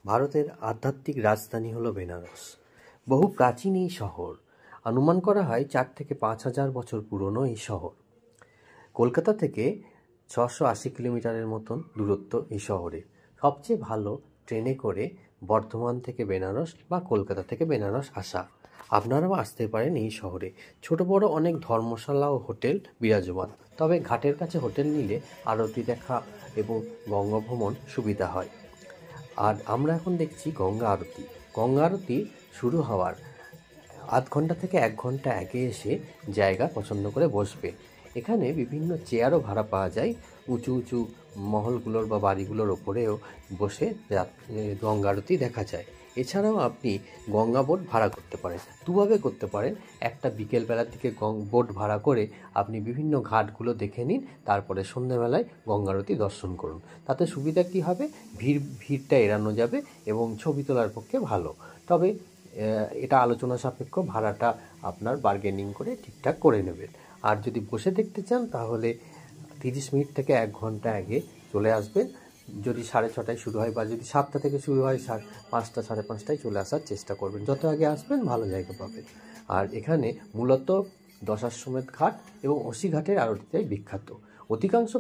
ভারতের আধ্যাত্মিক রাজধানী হলো বেনারস। বহু প্রাচীন এই শহর। অনুমান করা হয় 4 থেকে 5,000 বছর পুরনো এই শহর। কলকাতা থেকে 680 কিলোমিটারের মতন দূরত্ব এই শহরে। সবচেয়ে ভালো ট্রেনে করে বর্ধমান থেকে বেনারস বা কলকাতা থেকে বেনারস আসা। আপনারাও আসতে পারেন এই শহরে। ছোট বড় অনেক ধর্মশালা ও হোটেল বিরাজমান। তবে ঘাটের কাছে হোটেল নিলে আরতি দেখা এবং গঙ্গা ভ্রমণ সুবিধা হয়। আর আমরা এখন দেখছি গঙ্গা আরতি। গঙ্গা আরতি শুরু হওয়ার আধ ঘন্টা থেকে 1 ঘন্টা আগে এসে জায়গা পছন্দ করে বসবে। এখানে বিভিন্ন চেয়ারও ভাড়া পাওয়া যায়। উঁচু উঁচু মহলগুলোর বা বাড়িগুলোর ওপরেও বসে গঙ্গা আরতি দেখা যায়। এছাড়াও আপনি গঙ্গা বোট ভাড়া করতে পারেন। দুভাবে করতে পারেন। একটা বিকেলবেলার দিকে বোট ভাড়া করে আপনি বিভিন্ন ঘাটগুলো দেখে নিন, তারপরে সন্ধ্যেবেলায় গঙ্গা আরতি দর্শন করুন। তাতে সুবিধা কী হবে? ভিড়টা এড়ানো যাবে এবং ছবি তোলার পক্ষে ভালো। তবে এটা আলোচনা সাপেক্ষ, ভাড়াটা আপনার বার্গেনিং করে ঠিকঠাক করে নেবেন। আর যদি বসে দেখতে চান তাহলে 30 মিনিট থেকে 1 ঘন্টা আগে চলে আসবেন। যদি 6:30টায় শুরু হয় বা যদি 7টা থেকে শুরু হয় 5টা 5:30টায় চলে আসার চেষ্টা করবেন। যত আগে আসবেন ভালো জায়গা পাবেন। আর এখানে মূলত দশাশ্বমেধ ঘাট এবং অসি ঘাটের আরতিটাই বিখ্যাত। অধিকাংশ